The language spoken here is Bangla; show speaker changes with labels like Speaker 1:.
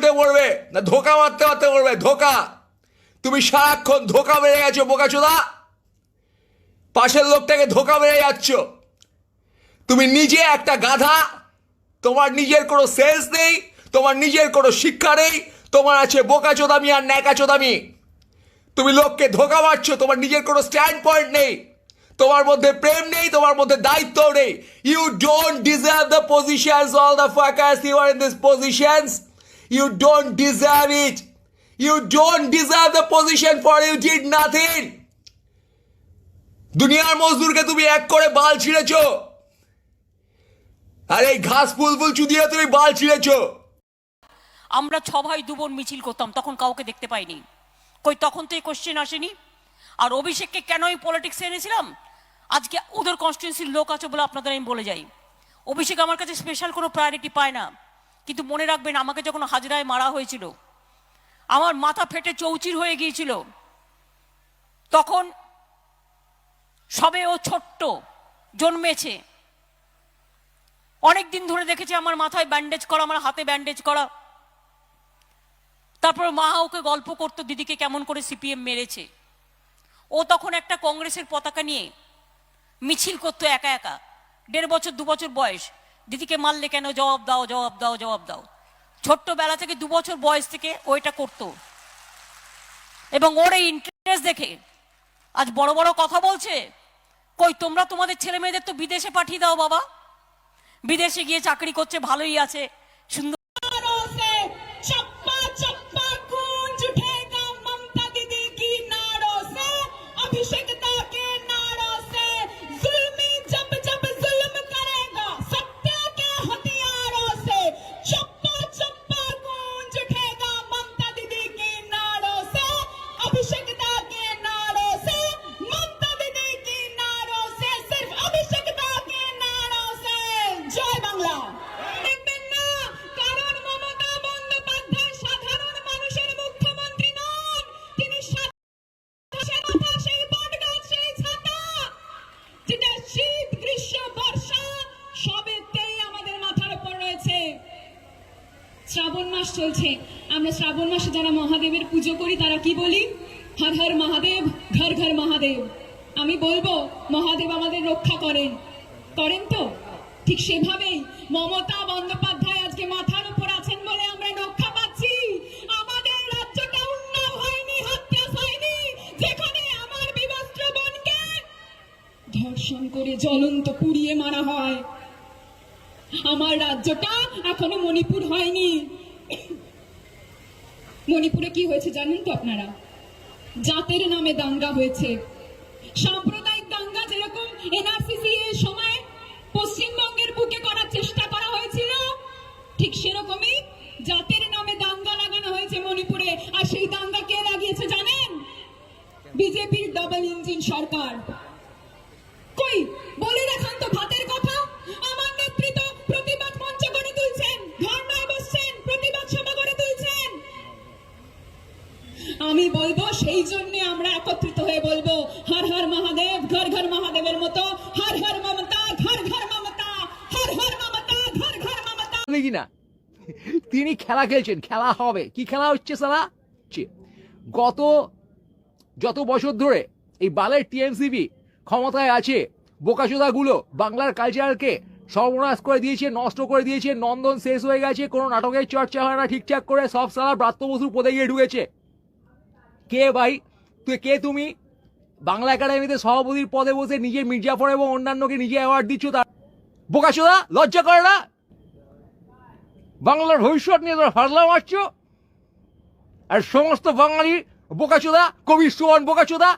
Speaker 1: মরতে মরবে না ধোকা মারতে মারতে মরবে? ধোকা। তুমি সারাক্ষণ ধোকা মেরে গেছো বোকাচোদা, পাশের লোকটাকে ধোকা মেরে যাচ্ছ। তুমি নিজে একটা গাধা, তোমার নিজের কোনো সেন্স নেই, তোমার নিজের কোনো শিক্ষা নেই, তোমার আছে বোকাচোদামি আর ন্যাকাচোদামি। তুমি লোককে ধোকা মারছো, তোমার নিজের কোনো স্ট্যান্ড পয়েন্ট নেই, তোমার মধ্যে প্রেম নেই, তোমার মধ্যে দায়িত্ব নেই। You don't deserve the positions, all the fuckers you are in this positions, you don't deserve it. You don't deserve the position for you did nothing. দুনিয়ার মজদুরকে তুমি এক করে বাল ছিঁড়েছো, আর এই ঘাস ফুল চুদিয়ে তুমি বাল ছিঁড়েছো।
Speaker 2: আমরা 6 ভাই 2 বোন মিছিল করতাম, তখন কাউকে দেখতে পাইনি, কই তখন তো এই কোশ্চেন আসেনি। আর অভিষেককে কেন এই পলিটিক্সে এনেছিলাম, আজকে ওদের কনস্টিটিউন্সির লোক আছে বলে আপনাদের আমি বলে যাই, অভিষেক আমার কাছে স্পেশাল কোনো প্রায়োরিটি পায় না। কিন্তু মনে রাখবেন, আমাকে যখন হাজরায় মারা হয়েছিল, আমার মাথা ফেটে চৌচির হয়ে গিয়েছিল, তখন সবে ও ছোট্ট জন্মেছে, অনেক দিন ধরে দেখেছি আমার মাথায় ব্যান্ডেজ করা, আমার হাতে ব্যান্ডেজ করা। তারপর মা ওকে গল্প করতো দিদিকে কেমন করে সিপিএম মেরেছে। ও তখন একটা কংগ্রেসের পতাকা নিয়ে মিছিল করতো একা একা, 1.5 বছর 2 বছর বয়স, দিদিকে মারলে কেন, জবাব দাও জবাব দাও জবাব দাও। ছোট্টবেলা থেকে 2 বছর বয়স থেকে ওইটা করতো, এবং ওর এই ইন্টারেস্ট দেখে আজ বড় বড় কথা বলছে। কই তোমরা তোমাদের ছেলে মেয়েদের তো বিদেশে পাঠিয়ে দাও বাবা, বিদেশে গিয়ে চাকরি করছে, ভালোই আছে, সুন্দর।
Speaker 3: শ্রাবণ মাস চলছে, আমরা শ্রাবণ মাসে যারা মহাদেবের পুজো করি তারা কি বলি? হর হর মহাদেব, ঘর ঘর মহাদেব। আমি বলবো মহাদেব আমাদের রক্ষা করেন, করেন তো? ঠিক সেভাবেই মমতা বন্দ্যোপাধ্যায় আজকে মাথার উপর আছেন বলে আমরা রক্ষা পাচ্ছি। আমাদের রাজ্যটা উন্নয়ন হয়নি, হত্যা হয়নি, যেখানে আমার বিবস্ত্র বোনকে ধর্ষণ করে জ্বলন্ত পুড়িয়ে মারা হয়। আমার রাজ্যটা এখনো মণিপুর হয়নি। মণিপুরে কি হয়েছে জানেন তো আপনারা? জাতের নামে দাঙ্গা হয়েছে, সাম্প্রদায়িক দাঙ্গা। যেরকম এনআরসিসি এর সময় পশ্চিমবঙ্গের বুকে করার চেষ্টা করা হয়েছিল, ঠিক সেরকমই জাতের নামে দাঙ্গা লাগানো হয়েছে মণিপুরে। আর সেই দাঙ্গা কে লাগিয়েছে জানেন? বিজেপির ডাবল ইঞ্জিন সরকার। কই বলে দেখান তো ভাতের কথা। আমার নেতৃত্ব প্রতিবাদ মঞ্চ করে তুলছেন, ধর্নায় বসছেন, প্রতিবাদ সভা করে তুলছেন। আমি বলবো সেই জন্য আমরা একত্রিত হয়ে বলবো হর হর মহাদেব, ঘর ঘর মহাদেবের মতো হর হর মমতা, ঘর ঘর মমতা, হর হর মমতা, ঘর ঘর মমতা।
Speaker 4: না তিনি খেলা খেলছেন, খেলা হবে কি খেলা হচ্ছে সালা? গত যত বছর ধরে এই বালের টিএমসিপি ক্ষমতায় আছে, বোকাচোদাগুলো বাংলার কালচারকে সর্বনাশ করে দিয়েছে, নষ্ট করে দিয়েছে। নন্দন শেষ হয়ে গেছে, কোনো নাটকের চর্চা হয় না ঠিকঠাক করে, সব সালা ব্রাত্য বসুর পদে গিয়ে ঢুকেছে। কে ভাই কে তুমি? বাংলা একাডেমিতে সভাপতির পদে বসে নিজে মির্জাফর এবং অন্যান্যকে নিজে অ্যাওয়ার্ড দিচ্ছ। তার বোকাচোদা লজ্জা করে না? বাংলার ভবিষ্যৎ নিয়ে তোরা ফাজলা মারছ, আর সমস্ত বাঙালি বোকাচোদা, কবি সুমন বোকাচোদা।